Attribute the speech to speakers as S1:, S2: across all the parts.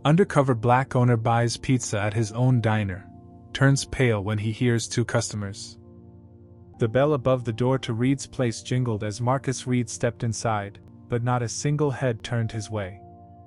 S1: Undercover black owner buys pizza at his own diner, turns pale when he hears two customers. The bell above the door to Reed's place jingled as Marcus Reed stepped inside, but not a single head turned his way.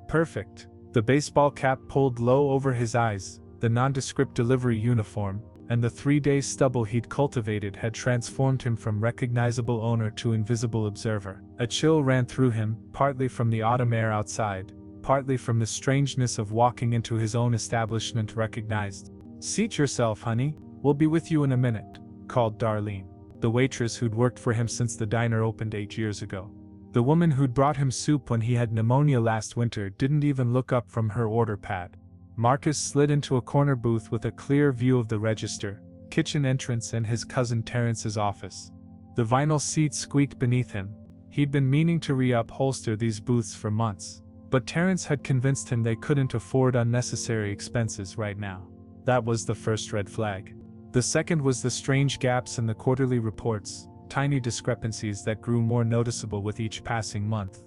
S1: Perfect. The baseball cap pulled low over his eyes, the nondescript delivery uniform, and the 3-day stubble he'd cultivated had transformed him from recognizable owner to invisible observer. A chill ran through him, partly from the autumn air outside, partly from the strangeness of walking into his own establishment recognized. "Seat yourself, honey, we'll be with you in a minute," called Darlene, the waitress who'd worked for him since the diner opened 8 years ago. The woman who'd brought him soup when he had pneumonia last winter didn't even look up from her order pad. Marcus slid into a corner booth with a clear view of the register, kitchen entrance and his cousin Terrence's office. The vinyl seat squeaked beneath him. He'd been meaning to re-upholster these booths for months, but Terrence had convinced him they couldn't afford unnecessary expenses right now. That was the first red flag. The second was the strange gaps in the quarterly reports, tiny discrepancies that grew more noticeable with each passing month.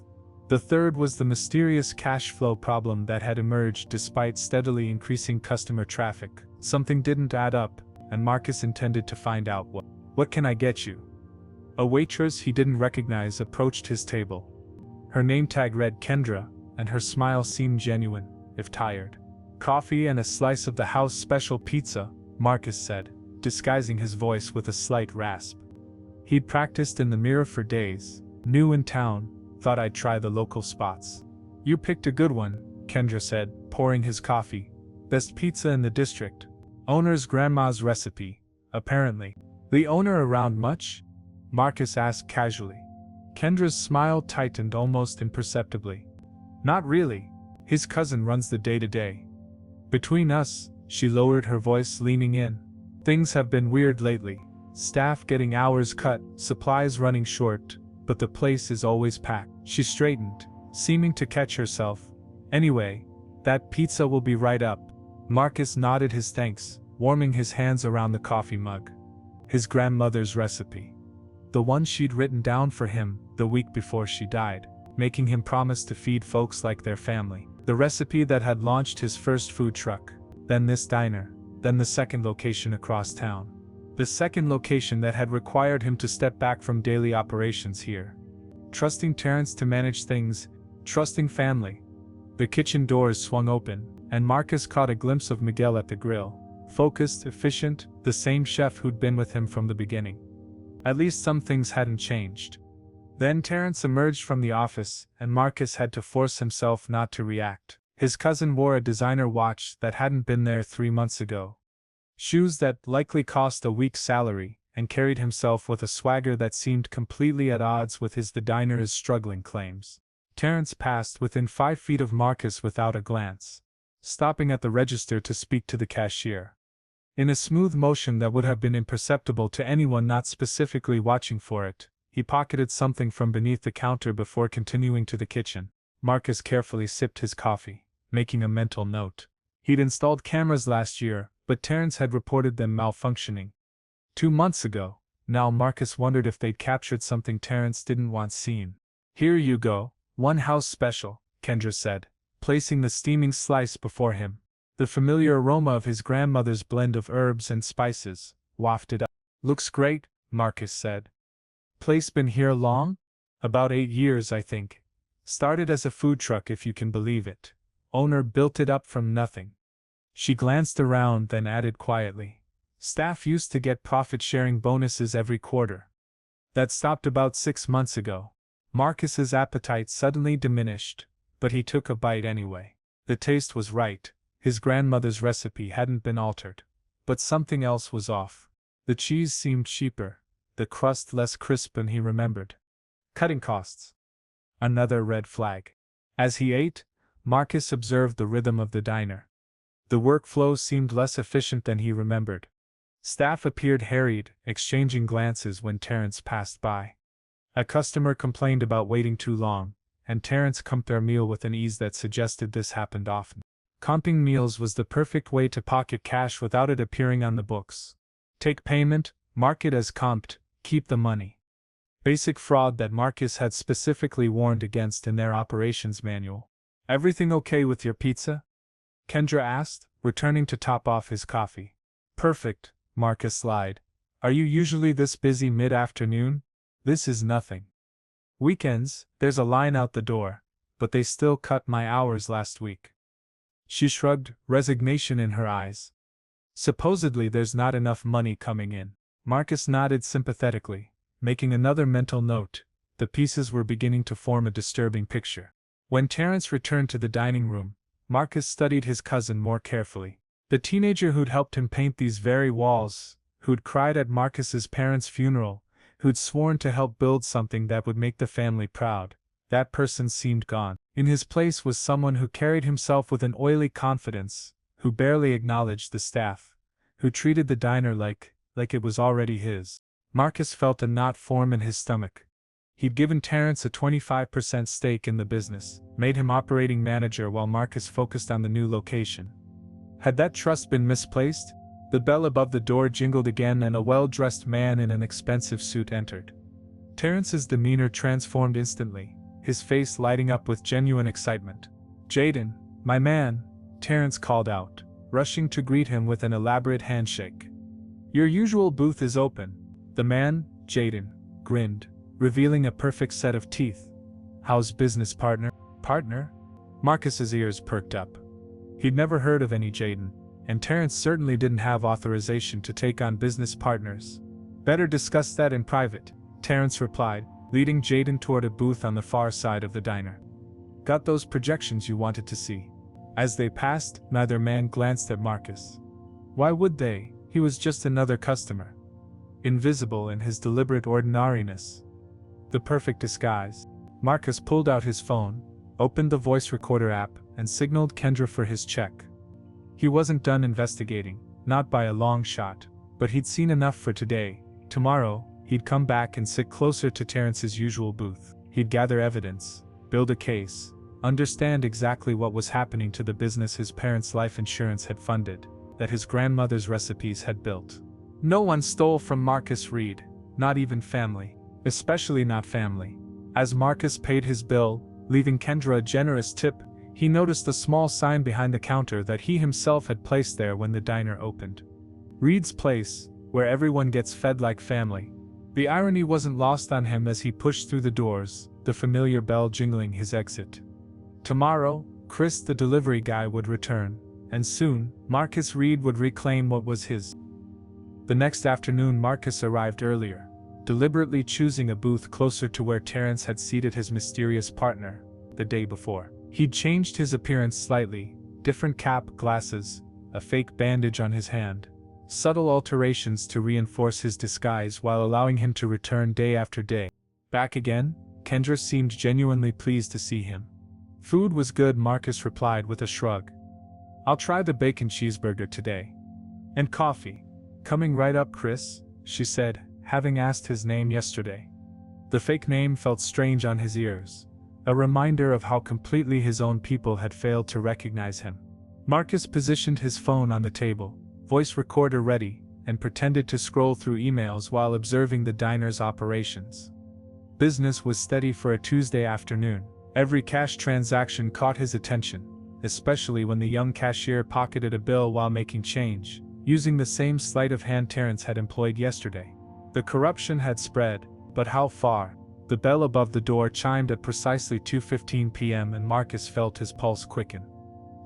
S1: The third was the mysterious cash flow problem that had emerged despite steadily increasing customer traffic. Something didn't add up, and Marcus intended to find out what. "What can I get you?" A waitress he didn't recognize approached his table. Her name tag read Kendra, and her smile seemed genuine, if tired. "Coffee and a slice of the house special pizza," Marcus said, disguising his voice with a slight rasp. He'd practiced in the mirror for days, new in town, thought I'd try the local spots. "You picked a good one," Kendra said, pouring his coffee. "Best pizza in the district. Owner's grandma's recipe, apparently." "The owner around much?" Marcus asked casually. Kendra's smile tightened almost imperceptibly. "Not really. His cousin runs the day-to-day. Between us," she lowered her voice, leaning in, "things have been weird lately. Staff getting hours cut, supplies running short, but the place is always packed." She straightened, seeming to catch herself. "Anyway, that pizza will be right up." Marcus nodded his thanks, warming his hands around the coffee mug. His grandmother's recipe. The one she'd written down for him the week before she died, making him promise to feed folks like their family. The recipe that had launched his first food truck, then this diner, then the second location across town. The second location that had required him to step back from daily operations here. Trusting Terrence to manage things, trusting family. The kitchen doors swung open, and Marcus caught a glimpse of Miguel at the grill. Focused, efficient, the same chef who'd been with him from the beginning. At least some things hadn't changed. Then Terrence emerged from the office, and Marcus had to force himself not to react. His cousin wore a designer watch that hadn't been there 3 months ago. Shoes that likely cost a week's salary, and carried himself with a swagger that seemed completely at odds with his "the diner is struggling" claims. Terrence passed within 5 feet of Marcus without a glance, stopping at the register to speak to the cashier. In a smooth motion that would have been imperceptible to anyone not specifically watching for it, he pocketed something from beneath the counter before continuing to the kitchen. Marcus carefully sipped his coffee, making a mental note. He'd installed cameras last year, but Terrence had reported them malfunctioning 2 months ago. Now Marcus wondered if they'd captured something Terrence didn't want seen. "Here you go, one house special," Kendra said, placing the steaming slice before him. The familiar aroma of his grandmother's blend of herbs and spices wafted up. "Looks great," Marcus said. "Place been here long?" "About 8 years, I think. Started as a food truck, if you can believe it. Owner built it up from nothing." She glanced around, then added quietly, "Staff used to get profit-sharing bonuses every quarter. That stopped about 6 months ago." Marcus's appetite suddenly diminished, but he took a bite anyway. The taste was right. His grandmother's recipe hadn't been altered. But something else was off. The cheese seemed cheaper, the crust less crisp than he remembered. Cutting costs. Another red flag. As he ate, Marcus observed the rhythm of the diner. The workflow seemed less efficient than he remembered. Staff appeared harried, exchanging glances when Terrence passed by. A customer complained about waiting too long, and Terrence comped their meal with an ease that suggested this happened often. Comping meals was the perfect way to pocket cash without it appearing on the books. Take payment, mark it as comped, keep the money. Basic fraud that Marcus had specifically warned against in their operations manual. "Everything okay with your pizza?" Kendra asked, returning to top off his coffee. Perfect, Marcus lied. Are you usually this busy mid-afternoon? This is nothing. Weekends, there's a line out the door, but they still cut my hours last week. She shrugged, resignation in her eyes. Supposedly there's not enough money coming in. Marcus nodded sympathetically, making another mental note. The pieces were beginning to form a disturbing picture. When Terence returned to the dining room, Marcus studied his cousin more carefully. The teenager who'd helped him paint these very walls, who'd cried at Marcus's parents' funeral, who'd sworn to help build something that would make the family proud, that person seemed gone. In his place was someone who carried himself with an oily confidence, who barely acknowledged the staff, who treated the diner like it was already his. Marcus felt a knot form in his stomach. He'd given Terence a 25% stake in the business, made him operating manager while Marcus focused on the new location. Had that trust been misplaced? The bell above the door jingled again and a well-dressed man in an expensive suit entered. Terence's demeanor transformed instantly, his face lighting up with genuine excitement. "Jaden, my man," Terence called out, rushing to greet him with an elaborate handshake. "Your usual booth is open." The man, Jaden, grinned, revealing a perfect set of teeth. "How's business, partner?" "Partner?" Marcus's ears perked up. He'd never heard of any Jaden, and Terence certainly didn't have authorization to take on business partners. "Better discuss that in private," Terence replied, leading Jaden toward a booth on the far side of the diner. "Got those projections you wanted to see?" As they passed, neither man glanced at Marcus. Why would they? He was just another customer. Invisible in his deliberate ordinariness. The perfect disguise. Marcus pulled out his phone, opened the voice recorder app, and signaled Kendra for his check. He wasn't done investigating, not by a long shot, but he'd seen enough for today. Tomorrow, he'd come back and sit closer to Terence's usual booth. He'd gather evidence, build a case, understand exactly what was happening to the business his parents' life insurance had funded, that his grandmother's recipes had built. No one stole from Marcus Reed, not even family, especially not family. As Marcus paid his bill, leaving Kendra a generous tip, he noticed a small sign behind the counter that he himself had placed there when the diner opened. Reed's Place, where everyone gets fed like family. The irony wasn't lost on him as he pushed through the doors, the familiar bell jingling his exit. Tomorrow, Chris the delivery guy would return, and soon, Marcus Reed would reclaim what was his. The next afternoon Marcus arrived earlier, deliberately choosing a booth closer to where Terence had seated his mysterious partner, the day before. He'd changed his appearance slightly, different cap, glasses, a fake bandage on his hand. Subtle alterations to reinforce his disguise while allowing him to return day after day. Back again? Kendra seemed genuinely pleased to see him. "Food was good," Marcus replied with a shrug. "I'll try the bacon cheeseburger today. And coffee." "Coming right up, Chris," she said, having asked his name yesterday. The fake name felt strange on his ears, a reminder of how completely his own people had failed to recognize him. Marcus positioned his phone on the table, voice recorder ready, and pretended to scroll through emails while observing the diner's operations. Business was steady for a Tuesday afternoon. Every cash transaction caught his attention, especially when the young cashier pocketed a bill while making change, using the same sleight of hand Terence had employed yesterday. The corruption had spread, but how far? The bell above the door chimed at precisely 2:15 p.m. and Marcus felt his pulse quicken.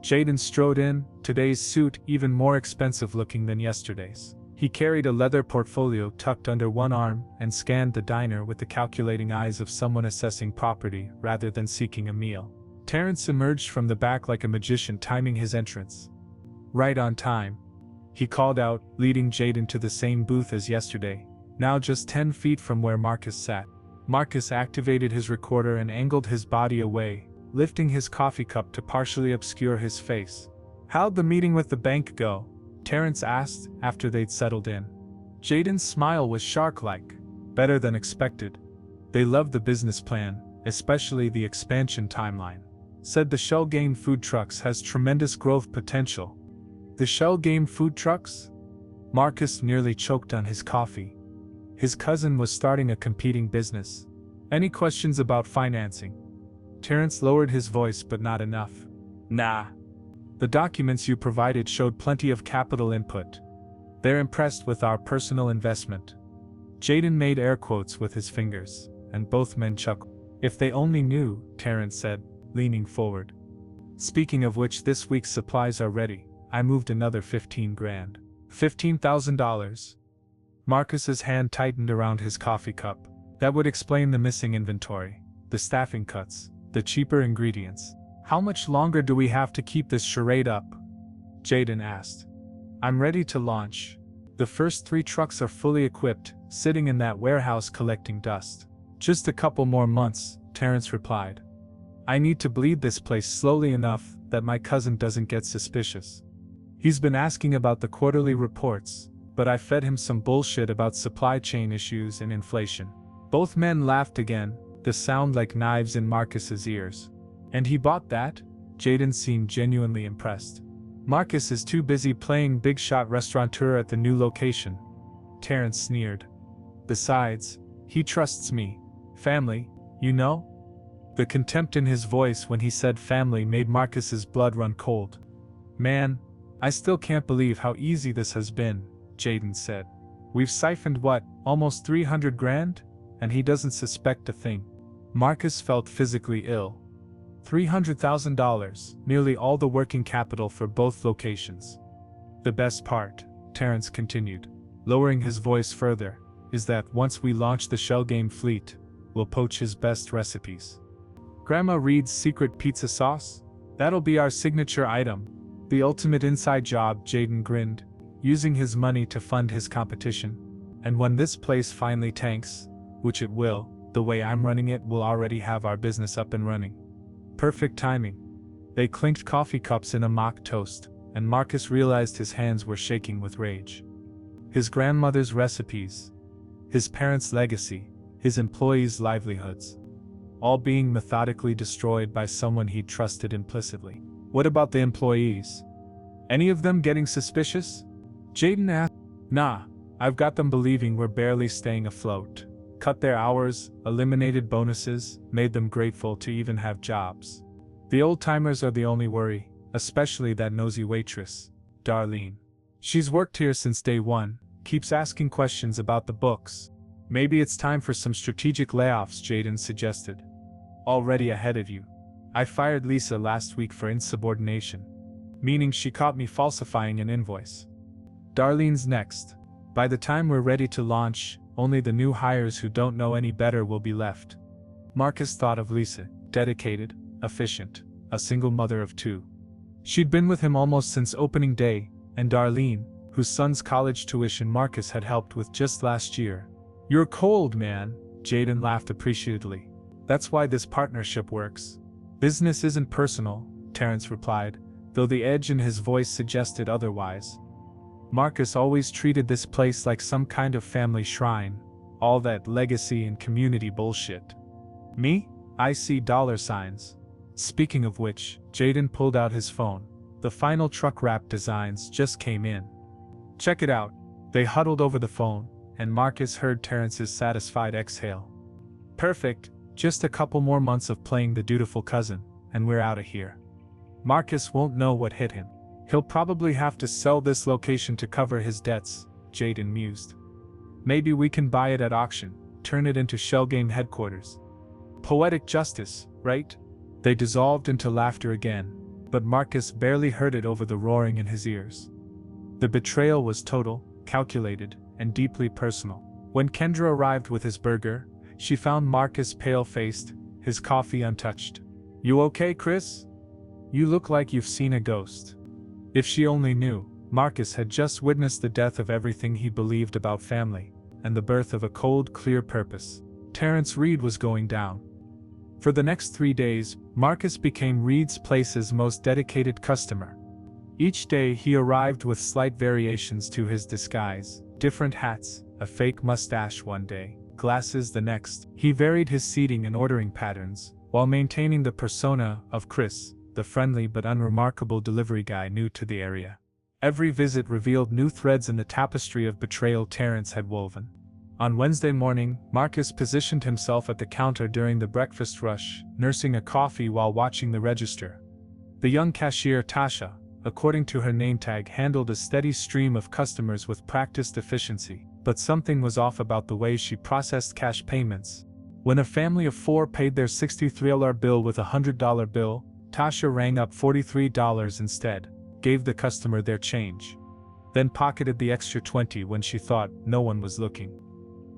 S1: Jaden strode in, today's suit even more expensive looking than yesterday's. He carried a leather portfolio tucked under one arm and scanned the diner with the calculating eyes of someone assessing property rather than seeking a meal. Terence emerged from the back like a magician timing his entrance. "Right on time," he called out, leading Jaden to the same booth as yesterday, now just 10 feet from where Marcus sat. Marcus activated his recorder and angled his body away, lifting his coffee cup to partially obscure his face. "How'd the meeting with the bank go?" Terence asked, after they'd settled in. Jaden's smile was shark-like. "Better than expected. They loved the business plan, especially the expansion timeline. Said the Shell Game food trucks has tremendous growth potential." "The Shell Game food trucks?" Marcus nearly choked on his coffee. His cousin was starting a competing business. "Any questions about financing?" Terence lowered his voice, but not enough. "Nah. The documents you provided showed plenty of capital input. They're impressed with our personal investment. Jaden made air quotes with his fingers, and both men chuckled. If they only knew, Terrence said, leaning forward. Speaking of which, this week's supplies are ready. I moved another 15 grand. $15,000. Marcus's hand tightened around his coffee cup. That would explain the missing inventory, the staffing cuts, the cheaper ingredients. How much longer do we have to keep this charade up? Jaden asked. I'm ready to launch. The first 3 trucks are fully equipped, sitting in that warehouse collecting dust. Just a couple more months, Terrence replied. I need to bleed this place slowly enough that my cousin doesn't get suspicious. He's been asking about the quarterly reports, but I fed him some bullshit about supply chain issues and inflation. Both men laughed again, the sound like knives in Marcus's ears. And he bought that? Jaden seemed genuinely impressed. Marcus is too busy playing big shot restaurateur at the new location. Terrence sneered. Besides, he trusts me. Family, you know? The contempt in his voice when he said family made Marcus's blood run cold. Man, I still can't believe how easy this has been, Jaden said. We've siphoned what, almost 300 grand? And he doesn't suspect a thing. Marcus felt physically ill. $300,000, nearly all the working capital for both locations. The best part, Terrence continued, lowering his voice further, is that once we launch the shell game fleet, we'll poach his best recipes. Grandma Reed's secret pizza sauce? That'll be our signature item. The ultimate inside job, Jaden grinned, using his money to fund his competition. And when this place finally tanks, which it will, the way I'm running it will already have our business up and running. Perfect timing. They clinked coffee cups in a mock toast, and Marcus realized his hands were shaking with rage. His grandmother's recipes, his parents' legacy, his employees' livelihoods, all being methodically destroyed by someone he trusted implicitly. What about the employees? Any of them getting suspicious? Jaden asked. Nah, I've got them believing we're barely staying afloat. Cut their hours, eliminated bonuses, made them grateful to even have jobs. The old-timers are the only worry, especially that nosy waitress, Darlene. She's worked here since day one, keeps asking questions about the books. Maybe it's time for some strategic layoffs, Jaden suggested. Already ahead of you. I fired Lisa last week for insubordination, meaning she caught me falsifying an invoice. Darlene's next. By the time we're ready to launch, only the new hires who don't know any better will be left. Marcus thought of Lisa, dedicated, efficient, a single mother of 2. She'd been with him almost since opening day, and Darlene, whose son's college tuition Marcus had helped with just last year. You're cold, man, Jaden laughed appreciatively. That's why this partnership works. Business isn't personal, Terrence replied, though the edge in his voice suggested otherwise. Marcus always treated this place like some kind of family shrine, all that legacy and community bullshit. Me? I see $signs. Speaking of which, Jaden pulled out his phone. The final truck wrap designs just came in. Check it out. They huddled over the phone, and Marcus heard Terrence's satisfied exhale. Perfect, just a couple more months of playing the dutiful cousin, and we're out of here. Marcus won't know what hit him. He'll probably have to sell this location to cover his debts, Jaden mused. Maybe we can buy it at auction, turn it into shell game headquarters. Poetic justice, right? They dissolved into laughter again, but Marcus barely heard it over the roaring in his ears. The betrayal was total, calculated, and deeply personal. When Kendra arrived with his burger, she found Marcus pale-faced, his coffee untouched. You okay, Chris? You look like you've seen a ghost. If she only knew, Marcus had just witnessed the death of everything he believed about family, and the birth of a cold, clear purpose. Terrence Reed was going down. For the next 3 days, Marcus became Reed's Place's most dedicated customer. Each day he arrived with slight variations to his disguise, different hats, a fake mustache one day, glasses the next. He varied his seating and ordering patterns, while maintaining the persona of Chris, the friendly but unremarkable delivery guy new to the area. Every visit revealed new threads in the tapestry of betrayal Terrence had woven. On Wednesday morning, Marcus positioned himself at the counter during the breakfast rush, nursing a coffee while watching the register. The young cashier Tasha, according to her name tag, handled a steady stream of customers with practiced efficiency, but something was off about the way she processed cash payments. When a family of 4 paid their $63 bill with a $100 bill, Tasha rang up $43 instead, gave the customer their change, then pocketed the extra 20 when she thought no one was looking.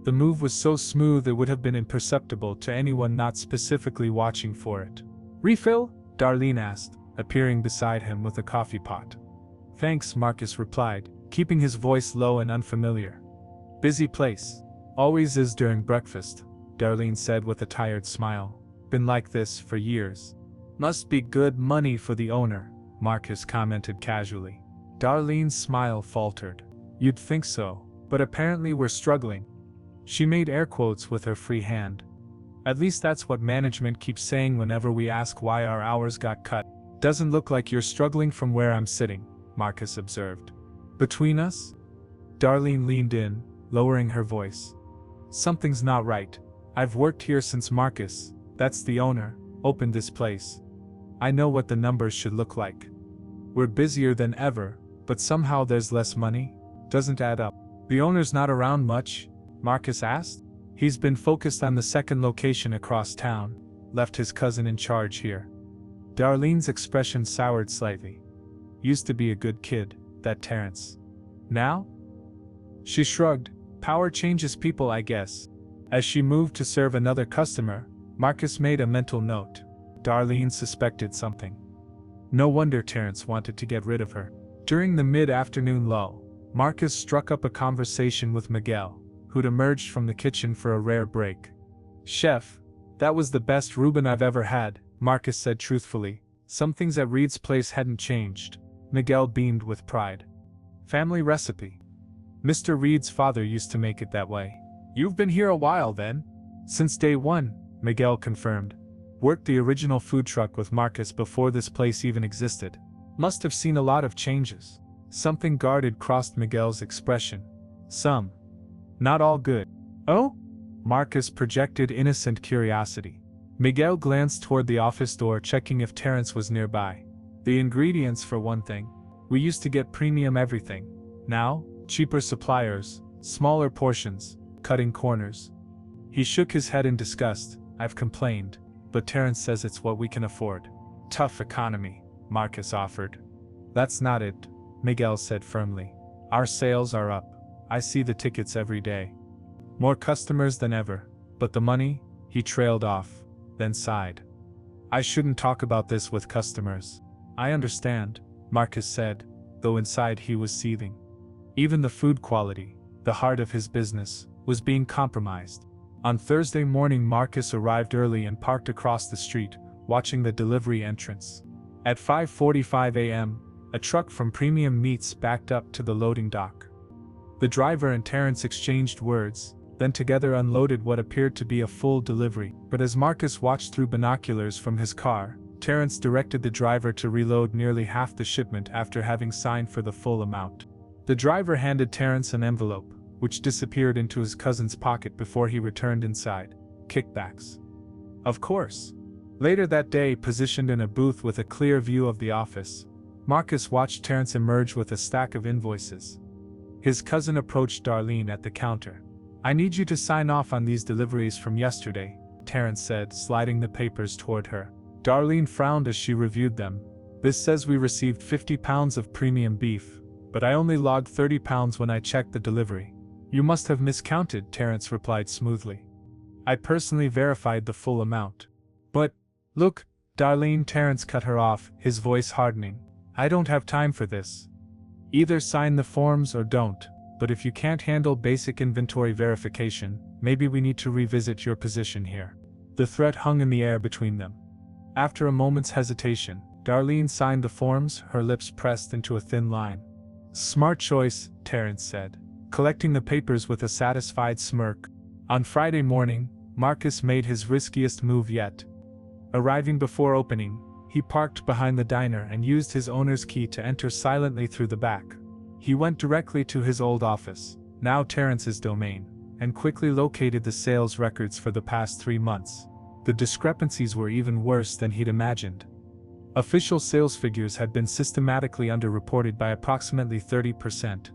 S1: The move was so smooth it would have been imperceptible to anyone not specifically watching for it. "Refill?" Darlene asked, appearing beside him with a coffee pot. "Thanks," Marcus replied, keeping his voice low and unfamiliar. "Busy place. Always is during breakfast," Darlene said with a tired smile. "Been like this for years." "Must be good money for the owner," Marcus commented casually. Darlene's smile faltered. "You'd think so, but apparently we're struggling." She made air quotes with her free hand. "At least that's what management keeps saying whenever we ask why our hours got cut." "Doesn't look like you're struggling from where I'm sitting," Marcus observed. "Between us?" Darlene leaned in, lowering her voice. "Something's not right. I've worked here since Marcus, that's the owner, opened this place. I know what the numbers should look like. We're busier than ever, but somehow there's less money. Doesn't add up." "The owner's not around much?" Marcus asked. "He's been focused on the second location across town, left his cousin in charge here." Darlene's expression soured slightly. "Used to be a good kid, that Terrence. Now?" She shrugged. "Power changes people, I guess." As she moved to serve another customer, Marcus made a mental note. Darlene suspected something. No wonder Terrence wanted to get rid of her. During the mid-afternoon lull, Marcus struck up a conversation with Miguel, who'd emerged from the kitchen for a rare break. "Chef, that was the best Reuben I've ever had," Marcus said truthfully. Some things at Reed's place hadn't changed. Miguel beamed with pride. "Family recipe. Mr. Reed's father used to make it that way." "You've been here a while then?" "Since day one," Miguel confirmed. "Worked the original food truck with Marcus before this place even existed. Must have seen a lot of changes." Something guarded crossed Miguel's expression. "Some. Not all good." "Oh?" Marcus projected innocent curiosity. Miguel glanced toward the office door, checking if Terrence was nearby. "The ingredients for one thing. We used to get premium everything. Now, cheaper suppliers, smaller portions, cutting corners." He shook his head in disgust. "I've complained, but Terrence says it's what we can afford." "Tough economy," Marcus offered. "That's not it," Miguel said firmly. "Our sales are up. I see the tickets every day. More customers than ever. But the money?" He trailed off, then sighed. "I shouldn't talk about this with customers." "I understand," Marcus said, though inside he was seething. Even the food quality, the heart of his business, was being compromised. On Thursday morning, Marcus arrived early and parked across the street, watching the delivery entrance. At 5:45 a.m., a truck from Premium Meats backed up to the loading dock. The driver and Terrence exchanged words, then together unloaded what appeared to be a full delivery. But as Marcus watched through binoculars from his car, Terrence directed the driver to reload nearly half the shipment after having signed for the full amount. The driver handed Terrence an envelope, which disappeared into his cousin's pocket before he returned inside. Kickbacks. Of course. Later that day, positioned in a booth with a clear view of the office, Marcus watched Terrence emerge with a stack of invoices. His cousin approached Darlene at the counter. "I need you to sign off on these deliveries from yesterday," Terrence said, sliding the papers toward her. Darlene frowned as she reviewed them. "This says we received 50 pounds of premium beef, but I only logged 30 pounds when I checked the delivery." "You must have miscounted," Terrence replied smoothly. "I personally verified the full amount." "But, look, Darlene," Terrence cut her off, his voice hardening. "I don't have time for this. Either sign the forms or don't, but if you can't handle basic inventory verification, maybe we need to revisit your position here." The threat hung in the air between them. After a moment's hesitation, Darlene signed the forms, her lips pressed into a thin line. "Smart choice," Terrence said, collecting the papers with a satisfied smirk. On Friday morning, Marcus made his riskiest move yet. Arriving before opening, he parked behind the diner and used his owner's key to enter silently through the back. He went directly to his old office, now Terrence's domain, and quickly located the sales records for the past 3 months. The discrepancies were even worse than he'd imagined. Official sales figures had been systematically underreported by approximately 30%.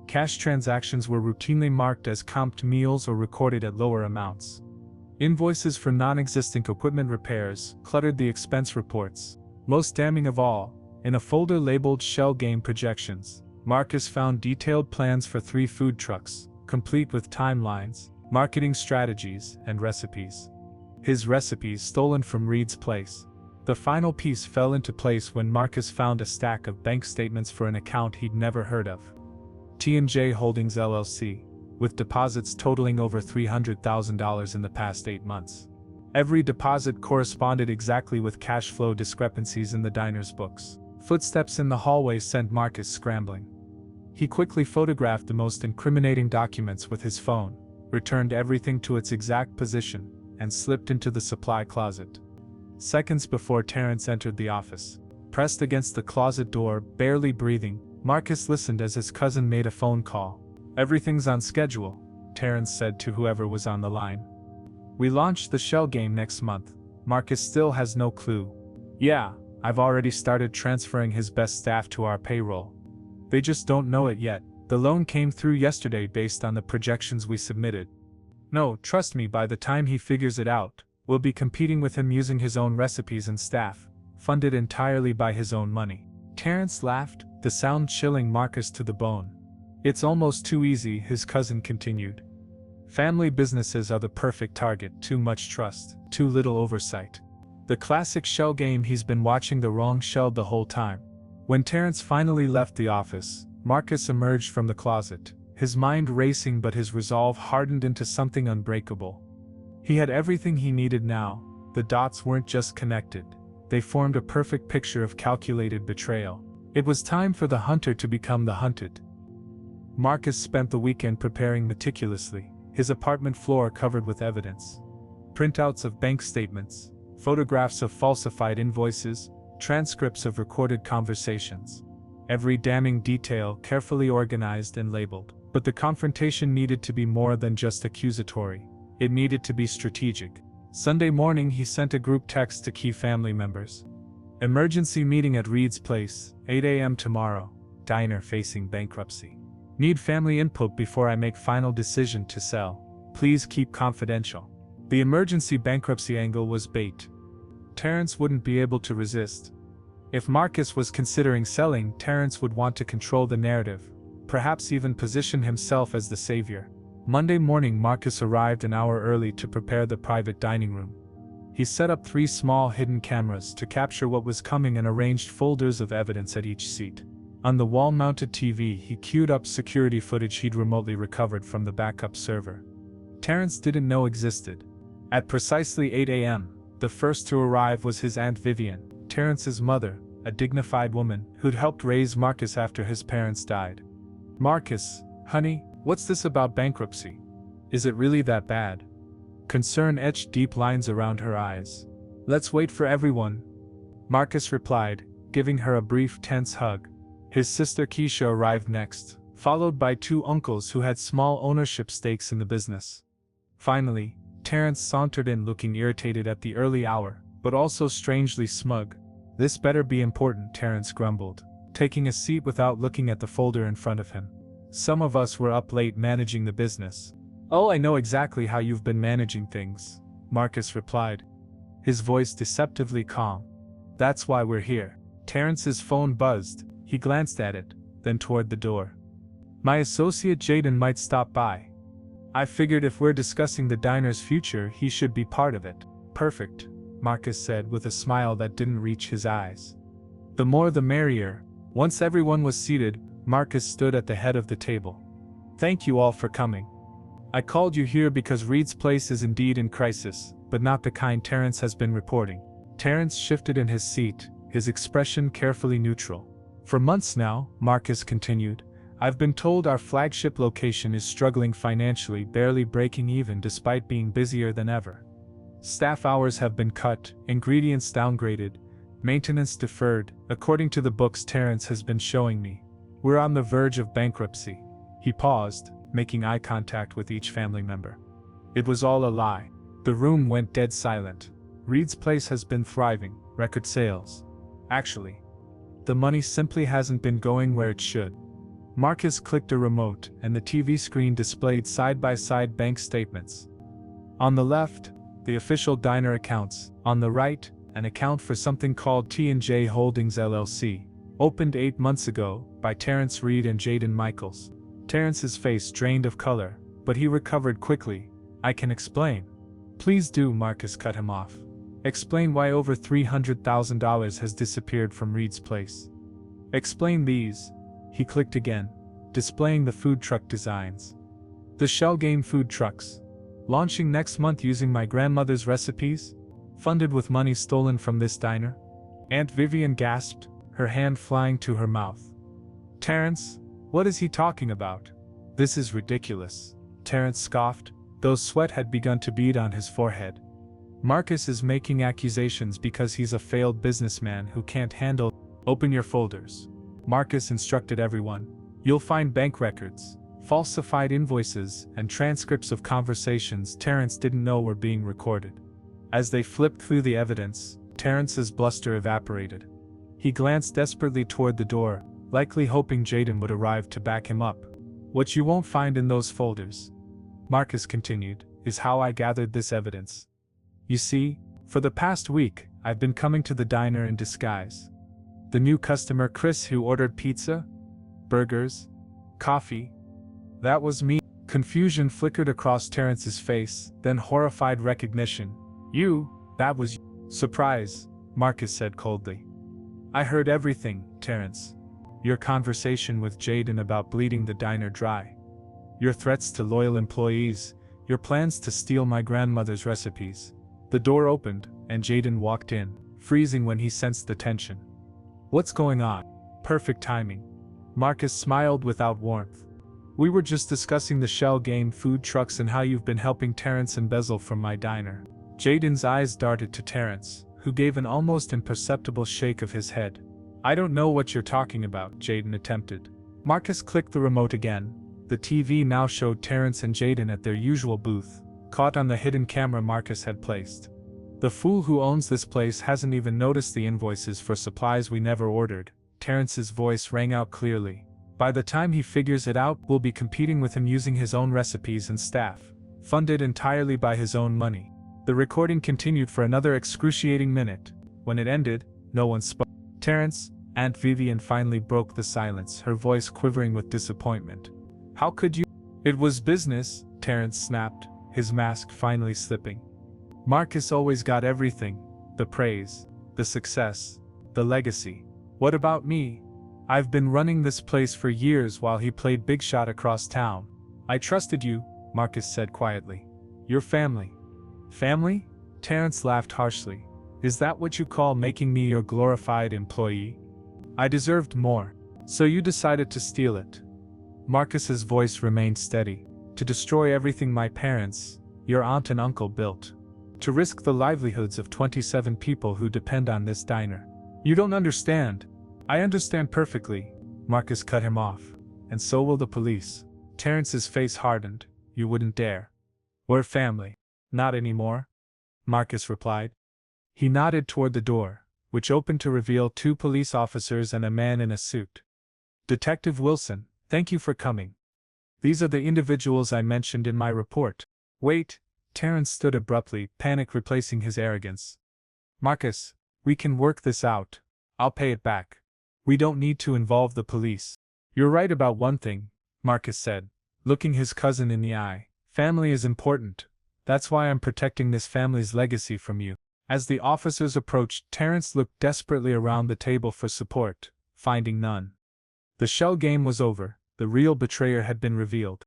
S1: Cash transactions were routinely marked as comped meals or recorded at lower amounts. Invoices for non-existent equipment repairs cluttered the expense reports. Most damning of all, in a folder labeled Shell Game Projections, Marcus found detailed plans for 3 food trucks, complete with timelines, marketing strategies, and recipes. His recipes stolen from Reed's place. The final piece fell into place when Marcus found a stack of bank statements for an account he'd never heard of. T&J Holdings LLC, with deposits totaling over $300,000 in the past 8 months. Every deposit corresponded exactly with cash flow discrepancies in the diner's books. Footsteps in the hallway sent Marcus scrambling. He quickly photographed the most incriminating documents with his phone, returned everything to its exact position, and slipped into the supply closet. Seconds before Terrence entered the office, pressed against the closet door, barely breathing, Marcus listened as his cousin made a phone call. "Everything's on schedule," Terrence said to whoever was on the line. "We launch the Shell game next month." Marcus still has no clue. "Yeah, I've already started transferring his best staff to our payroll. They just don't know it yet. The loan came through yesterday based on the projections we submitted. No, trust me, by the time he figures it out, we'll be competing with him using his own recipes and staff, funded entirely by his own money." Terrence laughed, the sound chilling Marcus to the bone. "It's almost too easy," his cousin continued. "Family businesses are the perfect target, too much trust, too little oversight. The classic Shell game. He's been watching the wrong Shell the whole time." When Terrence finally left the office, Marcus emerged from the closet, his mind racing but his resolve hardened into something unbreakable. He had everything he needed now. The dots weren't just connected, they formed a perfect picture of calculated betrayal. It was time for the hunter to become the hunted. Marcus spent the weekend preparing meticulously, his apartment floor covered with evidence. Printouts of bank statements, photographs of falsified invoices, transcripts of recorded conversations. Every damning detail carefully organized and labeled. But the confrontation needed to be more than just accusatory. It needed to be strategic. Sunday morning he sent a group text to key family members. "Emergency meeting at Reed's place, 8 a.m. tomorrow. Diner facing bankruptcy. Need family input before I make final decision to sell. Please keep confidential." The emergency bankruptcy angle was bait. Terrence wouldn't be able to resist. If Marcus was considering selling, Terrence would want to control the narrative, perhaps even position himself as the savior. Monday morning Marcus arrived an hour early to prepare the private dining room. He set up 3 small hidden cameras to capture what was coming and arranged folders of evidence at each seat. On the wall-mounted TV he queued up security footage he'd remotely recovered from the backup server. Terrence didn't know existed. At precisely 8 a.m., the first to arrive was his Aunt Vivian, Terrence's mother, a dignified woman who'd helped raise Marcus after his parents died. "Marcus, honey, what's this about bankruptcy? Is it really that bad?" Concern etched deep lines around her eyes. "Let's wait for everyone," Marcus replied, giving her a brief, tense hug. His sister Keisha arrived next, followed by 2 uncles who had small ownership stakes in the business. Finally, Terrence sauntered in looking irritated at the early hour, but also strangely smug. "This better be important," Terrence grumbled, taking a seat without looking at the folder in front of him. "Some of us were up late managing the business." "Oh, I know exactly how you've been managing things," Marcus replied, his voice deceptively calm. "That's why we're here." Terrence's phone buzzed. He glanced at it, then toward the door. "My associate Jaden might stop by. I figured if we're discussing the diner's future, he should be part of it." "Perfect," Marcus said with a smile that didn't reach his eyes. "The more the merrier." Once everyone was seated, Marcus stood at the head of the table. "Thank you all for coming. I called you here because Reed's place is indeed in crisis, but not the kind Terrence has been reporting." Terrence shifted in his seat, his expression carefully neutral. "For months now," Marcus continued, "I've been told our flagship location is struggling financially, barely breaking even despite being busier than ever. Staff hours have been cut, ingredients downgraded, maintenance deferred, according to the books Terrence has been showing me. We're on the verge of bankruptcy." He paused, making eye contact with each family member. It was all a lie. The room went dead silent. "Reed's place has been thriving, record sales. Actually, the money simply hasn't been going where it should. Marcus clicked a remote, and the TV screen displayed side-by-side bank statements. On the left, the official diner accounts. On the right, an account for something called T&J Holdings LLC, opened 8 months ago by Terrence Reed and Jaden Michaels. Terrence's face drained of color, but he recovered quickly. I can explain. Please do, Marcus cut him off. Explain why over $300,000 has disappeared from Reed's place. Explain these. He clicked again, displaying the food truck designs. The Shell Game food trucks. Launching next month using my grandmother's recipes? Funded with money stolen from this diner? Aunt Vivian gasped, her hand flying to her mouth. Terrence, what is he talking about? This is ridiculous, Terrence scoffed, though sweat had begun to bead on his forehead. Marcus is making accusations because he's a failed businessman who can't handle. Open your folders. Marcus instructed everyone. You'll find bank records, falsified invoices, and transcripts of conversations Terrence didn't know were being recorded. As they flipped through the evidence, Terrence's bluster evaporated. He glanced desperately toward the door, likely hoping Jaden would arrive to back him up. What you won't find in those folders, Marcus continued, is how I gathered this evidence. You see, for the past week, I've been coming to the diner in disguise. The new customer Chris who ordered pizza, burgers, coffee. That was me. Confusion flickered across Terrence's face, then horrified recognition. That was you. Surprise, Marcus said coldly. I heard everything, Terrence. Your conversation with Jaden about bleeding the diner dry. Your threats to loyal employees, your plans to steal my grandmother's recipes. The door opened, and Jaden walked in, freezing when he sensed the tension. What's going on? Perfect timing. Marcus smiled without warmth. We were just discussing the Shell Game food trucks and how you've been helping Terrence embezzle from my diner. Jaden's eyes darted to Terrence, who gave an almost imperceptible shake of his head. I don't know what you're talking about, Jaden attempted. Marcus clicked the remote again. The TV now showed Terrence and Jaden at their usual booth, caught on the hidden camera Marcus had placed. The fool who owns this place hasn't even noticed the invoices for supplies we never ordered. Terrence's voice rang out clearly. By the time he figures it out, we'll be competing with him using his own recipes and staff, funded entirely by his own money. The recording continued for another excruciating minute. When it ended, no one spoke. Terrence, Aunt Vivian finally broke the silence, her voice quivering with disappointment. How could you? It was business, Terrence snapped, his mask finally slipping. Marcus always got everything, the praise, the success, the legacy. What about me? I've been running this place for years while he played big shot across town. I trusted you, Marcus said quietly. Your family. Family? Terrence laughed harshly. Is that what you call making me your glorified employee? I deserved more. So you decided to steal it. Marcus's voice remained steady. To destroy everything my parents, your aunt and uncle built. To risk the livelihoods of 27 people who depend on this diner. You don't understand. I understand perfectly. Marcus cut him off. And so will the police. Terrence's face hardened. You wouldn't dare. We're family. Not anymore, Marcus replied. He nodded toward the door, which opened to reveal 2 police officers and a man in a suit. Detective Wilson, thank you for coming. These are the individuals I mentioned in my report. Wait, Terrence stood abruptly, panic replacing his arrogance. Marcus, we can work this out. I'll pay it back. We don't need to involve the police. You're right about one thing, Marcus said, looking his cousin in the eye. Family is important. That's why I'm protecting this family's legacy from you. As the officers approached, Terrence looked desperately around the table for support, finding none. The Shell Game was over. The real betrayer had been revealed.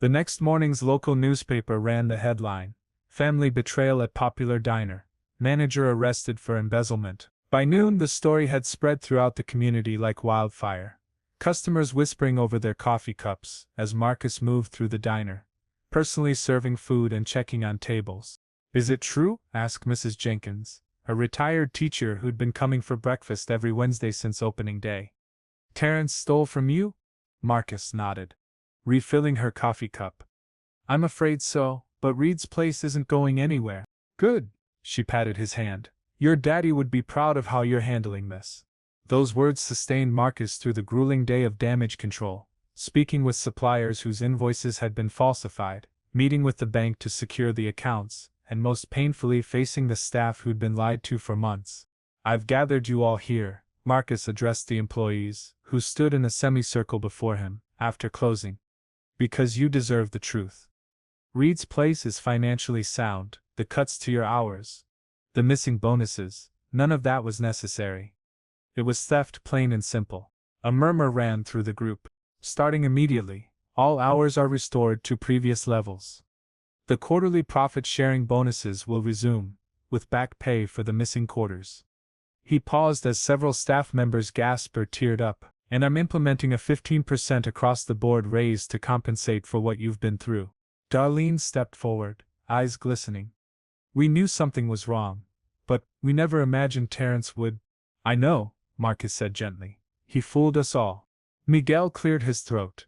S1: The next morning's local newspaper ran the headline, Family Betrayal at Popular Diner, Manager Arrested for Embezzlement. By noon, the story had spread throughout the community like wildfire, customers whispering over their coffee cups as Marcus moved through the diner, personally serving food and checking on tables. Is it true? Asked Mrs. Jenkins, a retired teacher who'd been coming for breakfast every Wednesday since opening day. Terrence stole from you? Marcus nodded, refilling her coffee cup. I'm afraid so, but Reed's place isn't going anywhere. Good, she patted his hand. Your daddy would be proud of how you're handling this. Those words sustained Marcus through the grueling day of damage control, speaking with suppliers whose invoices had been falsified, meeting with the bank to secure the accounts, and most painfully facing the staff who'd been lied to for months. I've gathered you all here, Marcus addressed the employees, who stood in a semicircle before him, after closing. Because you deserve the truth. Reed's Place is financially sound, the cuts to your hours, the missing bonuses, none of that was necessary. It was theft, plain and simple. A murmur ran through the group. Starting immediately, all hours are restored to previous levels. The quarterly profit-sharing bonuses will resume, with back pay for the missing quarters. He paused as several staff members gasped or teared up, and I'm implementing a 15% across-the-board raise to compensate for what you've been through. Darlene stepped forward, eyes glistening. We knew something was wrong, but we never imagined Terrence would. I know, Marcus said gently. He fooled us all. Miguel cleared his throat.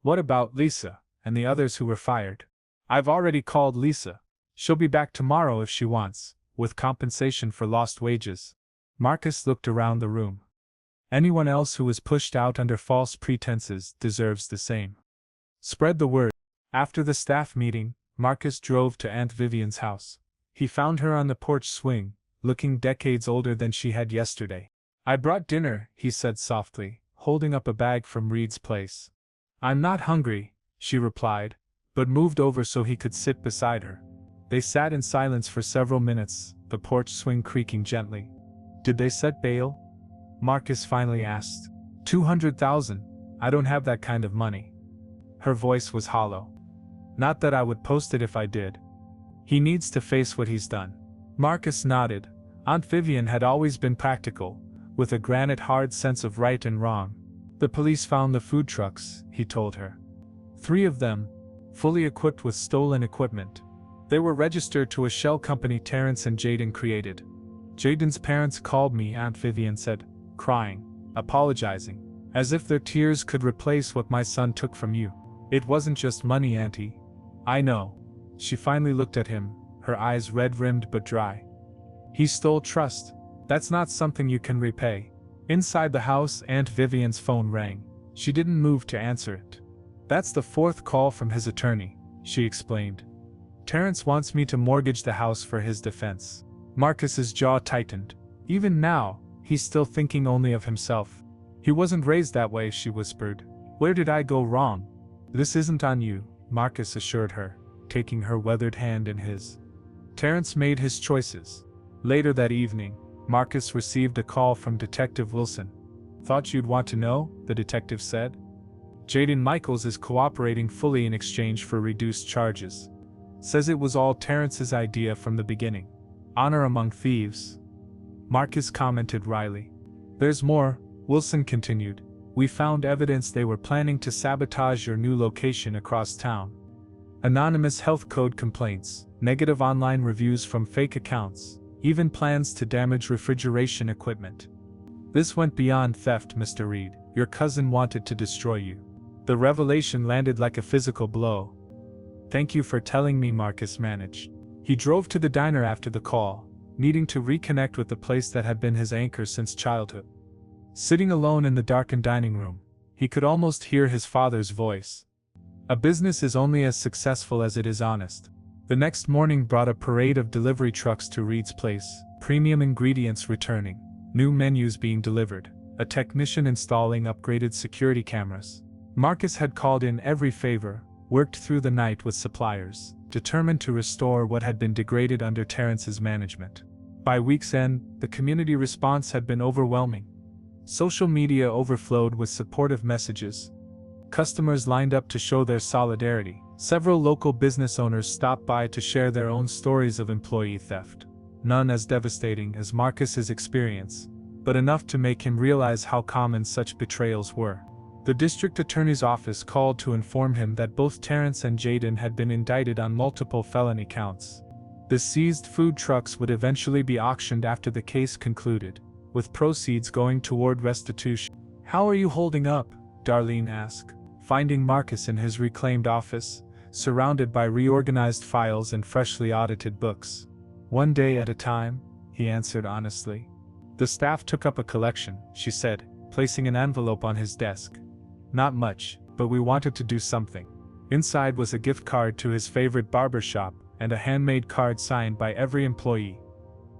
S1: What about Lisa, and the others who were fired? I've already called Lisa. She'll be back tomorrow if she wants, with compensation for lost wages. Marcus looked around the room. Anyone else who was pushed out under false pretenses deserves the same. Spread the word. After the staff meeting, Marcus drove to Aunt Vivian's house. He found her on the porch swing, looking decades older than she had yesterday. I brought dinner, he said softly, holding up a bag from Reed's Place. I'm not hungry, she replied, but moved over so he could sit beside her. They sat in silence for several minutes, the porch swing creaking gently. Did they set bail? Marcus finally asked. 200,000. I don't have that kind of money. Her voice was hollow. Not that I would post it if I did. He needs to face what he's done. Marcus nodded. Aunt Vivian had always been practical, with a granite-hard sense of right and wrong. The police found the food trucks, he told her. 3 of them, fully equipped with stolen equipment. They were registered to a shell company Terrence and Jaden created. Jaden's parents called me, Aunt Vivian said, crying, apologizing, as if their tears could replace what my son took from you. It wasn't just money, Auntie. I know. She finally looked at him, her eyes red-rimmed but dry. He stole trust. That's not something you can repay. Inside the house, Aunt Vivian's phone rang. She didn't move to answer it. That's the 4th call from his attorney, she explained. Terrence wants me to mortgage the house for his defense. Marcus's jaw tightened. Even now, he's still thinking only of himself. He wasn't raised that way, she whispered. Where did I go wrong? This isn't on you, Marcus assured her, taking her weathered hand in his. Terrence made his choices. Later that evening, Marcus received a call from Detective Wilson. Thought you'd want to know, the detective said. Jaden Michaels is cooperating fully in exchange for reduced charges. Says it was all Terrence's idea from the beginning. Honor among thieves. Marcus commented wryly. There's more, Wilson continued. We found evidence they were planning to sabotage your new location across town. Anonymous health code complaints, negative online reviews from fake accounts, even plans to damage refrigeration equipment. This went beyond theft, Mr. Reed. Your cousin wanted to destroy you. The revelation landed like a physical blow. Thank you for telling me, Marcus managed. He drove to the diner after the call, needing to reconnect with the place that had been his anchor since childhood. Sitting alone in the darkened dining room, he could almost hear his father's voice. A business is only as successful as it is honest. The next morning brought a parade of delivery trucks to Reed's Place, premium ingredients returning, new menus being delivered, a technician installing upgraded security cameras. Marcus had called in every favor, worked through the night with suppliers, determined to restore what had been degraded under Terrence's management. By week's end, the community response had been overwhelming. Social media overflowed with supportive messages. Customers lined up to show their solidarity. Several local business owners stopped by to share their own stories of employee theft. None as devastating as Marcus's experience, but enough to make him realize how common such betrayals were. The district attorney's office called to inform him that both Terrence and Jaden had been indicted on multiple felony counts. The seized food trucks would eventually be auctioned after the case concluded, with proceeds going toward restitution. How are you holding up? Darlene asked, finding Marcus in his reclaimed office, surrounded by reorganized files and freshly audited books. One day at a time, he answered honestly. The staff took up a collection, she said, placing an envelope on his desk. Not much, but we wanted to do something. Inside was a gift card to his favorite barber shop, and a handmade card signed by every employee.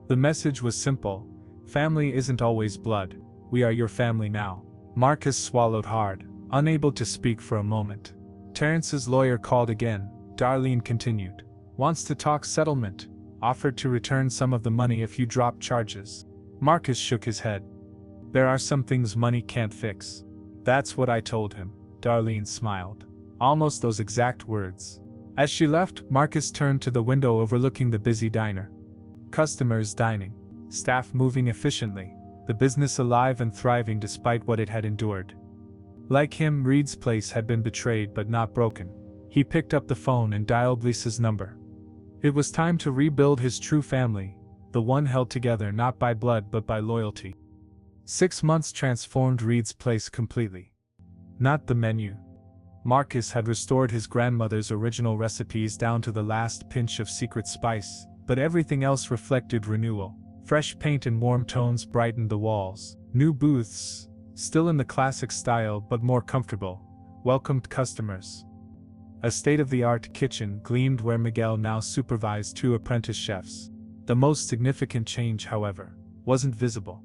S1: The message was simple: family isn't always blood, we are your family now. Marcus swallowed hard, unable to speak for a moment. Terrence's lawyer called again. Darlene continued. Wants to talk settlement, offered to return some of the money if you drop charges. Marcus shook his head. There are some things money can't fix. That's what I told him. Darlene smiled. Almost those exact words. As she left, Marcus turned to the window overlooking the busy diner. Customers dining, staff moving efficiently, the business alive and thriving despite what it had endured. Like him, Reed's place had been betrayed but not broken. He picked up the phone and dialed Lisa's number. It was time to rebuild his true family, the one held together not by blood but by loyalty. 6 months transformed Reed's place completely. Not the menu. Marcus had restored his grandmother's original recipes down to the last pinch of secret spice, but everything else reflected renewal. Fresh paint and warm tones brightened the walls. New booths, still in the classic style but more comfortable, welcomed customers. A state-of-the-art kitchen gleamed where Miguel now supervised 2 apprentice chefs. The most significant change, however, wasn't visible.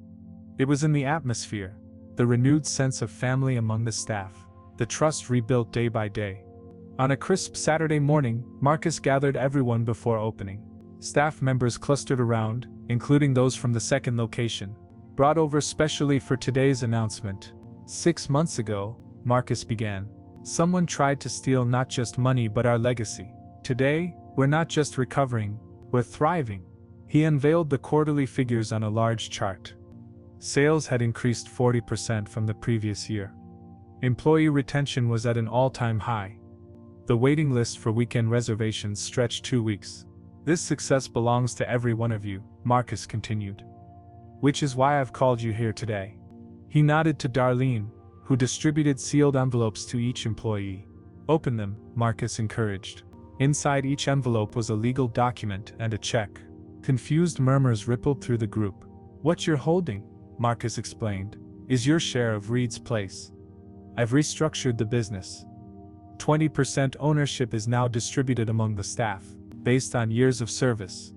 S1: It was in the atmosphere, the renewed sense of family among the staff, the trust rebuilt day by day. On a crisp Saturday morning, Marcus gathered everyone before opening. Staff members clustered around, including those from the second location, brought over specially for today's announcement. 6 months ago, Marcus began. Someone tried to steal not just money but our legacy. Today, we're not just recovering, we're thriving. He unveiled the quarterly figures on a large chart. Sales had increased 40% from the previous year. Employee retention was at an all-time high. The waiting list for weekend reservations stretched 2 weeks. This success belongs to every one of you, Marcus continued. Which is why I've called you here today. He nodded to Darlene, who distributed sealed envelopes to each employee. Open them, Marcus encouraged. Inside each envelope was a legal document and a check. Confused murmurs rippled through the group. What you're holding, Marcus explained, is your share of Reed's place. I've restructured the business. 20% ownership is now distributed among the staff, based on years of service.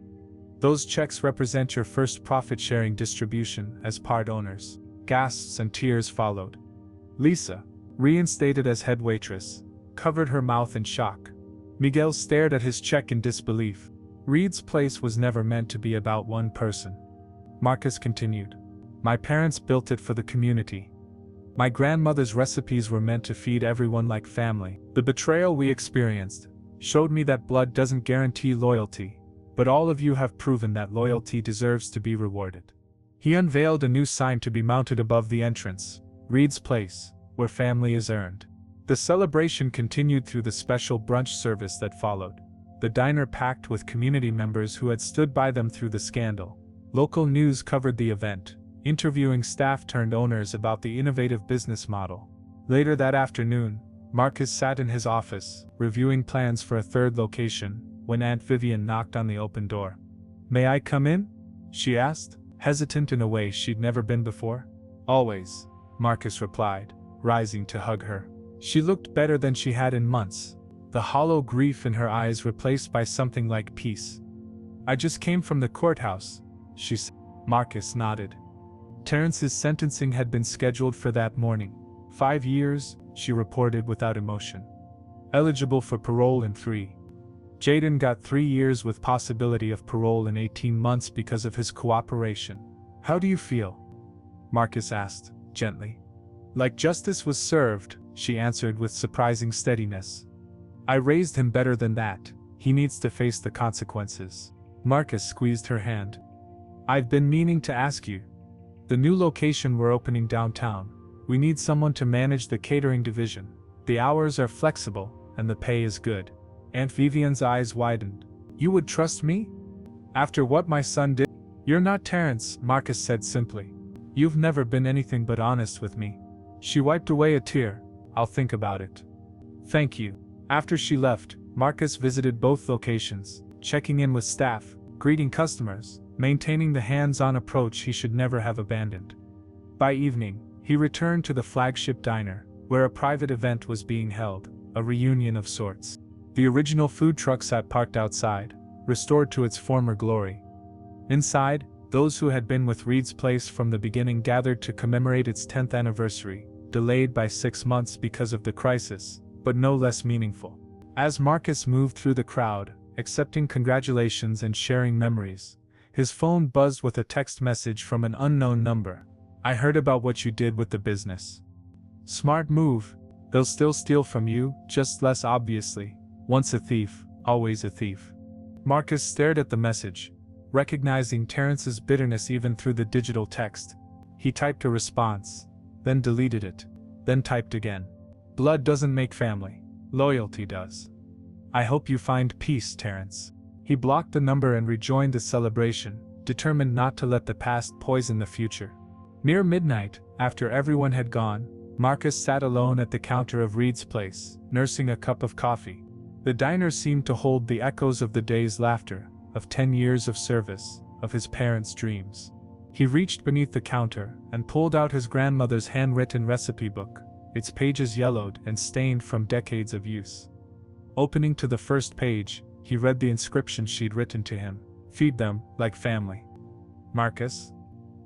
S1: Those checks represent your first profit-sharing distribution as part owners. Gasps and tears followed. Lisa, reinstated as head waitress, covered her mouth in shock. Miguel stared at his check in disbelief. Reed's place was never meant to be about one person. Marcus continued. My parents built it for the community. My grandmother's recipes were meant to feed everyone like family. The betrayal we experienced showed me that blood doesn't guarantee loyalty, but all of you have proven that loyalty deserves to be rewarded. He unveiled a new sign to be mounted above the entrance. Reed's Place, where family is earned. The celebration continued through the special brunch service that followed. The diner packed with community members who had stood by them through the scandal. Local news covered the event, interviewing staff turned owners about the innovative business model. Later that afternoon, Marcus sat in his office, reviewing plans for a third location, when Aunt Vivian knocked on the open door. May I come in? She asked, hesitant in a way she'd never been before. Always, Marcus replied, rising to hug her. She looked better than she had in months, the hollow grief in her eyes replaced by something like peace. I just came from the courthouse, she said. Marcus nodded. Terrence's sentencing had been scheduled for that morning. 5 years, she reported without emotion. Eligible for parole in 3. Jaden got 3 years with possibility of parole in 18 months because of his cooperation. How do you feel? Marcus asked, gently. Like justice was served, she answered with surprising steadiness. I raised him better than that. He needs to face the consequences. Marcus squeezed her hand. I've been meaning to ask you. The new location we're opening downtown. We need someone to manage the catering division. The hours are flexible, and the pay is good. Aunt Vivian's eyes widened. You would trust me? After what my son did? You're not Terrence, Marcus said simply. You've never been anything but honest with me. She wiped away a tear. I'll think about it. Thank you. After she left, Marcus visited both locations, checking in with staff, greeting customers, maintaining the hands-on approach he should never have abandoned. By evening, he returned to the flagship diner, where a private event was being held, a reunion of sorts. The original food truck sat parked outside, restored to its former glory. Inside, those who had been with Reed's Place from the beginning gathered to commemorate its 10th anniversary, delayed by 6 months because of the crisis, but no less meaningful. As Marcus moved through the crowd, accepting congratulations and sharing memories, his phone buzzed with a text message from an unknown number. "I heard about what you did with the business. Smart move. They'll still steal from you, just less obviously. Once a thief, always a thief." Marcus stared at the message, recognizing Terrence's bitterness even through the digital text. He typed a response, then deleted it, then typed again. "Blood doesn't make family. Loyalty does. I hope you find peace, Terrence." He blocked the number and rejoined the celebration, determined not to let the past poison the future. Near midnight, after everyone had gone, Marcus sat alone at the counter of Reed's Place, nursing a cup of coffee. The diner seemed to hold the echoes of the day's laughter, of 10 years of service, of his parents' dreams. He reached beneath the counter and pulled out his grandmother's handwritten recipe book, its pages yellowed and stained from decades of use. Opening to the first page, he read the inscription she'd written to him: "Feed them like family." "Marcus,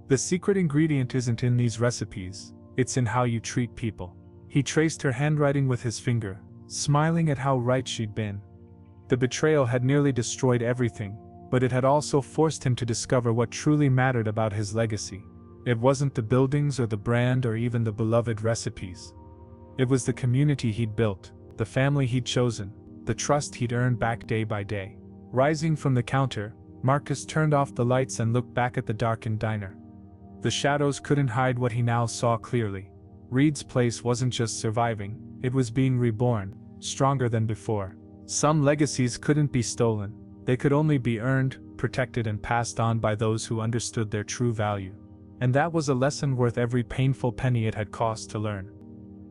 S1: the secret ingredient isn't in these recipes, it's in how you treat people." He traced her handwriting with his finger, smiling at how right she'd been. The betrayal had nearly destroyed everything, but it had also forced him to discover what truly mattered about his legacy. It wasn't the buildings or the brand or even the beloved recipes. It was the community he'd built, the family he'd chosen, the trust he'd earned back day by day. Rising from the counter, Marcus turned off the lights and looked back at the darkened diner. The shadows couldn't hide what he now saw clearly. Reed's Place wasn't just surviving, it was being reborn, stronger than before. Some legacies couldn't be stolen, they could only be earned, protected and passed on by those who understood their true value. And that was a lesson worth every painful penny it had cost to learn.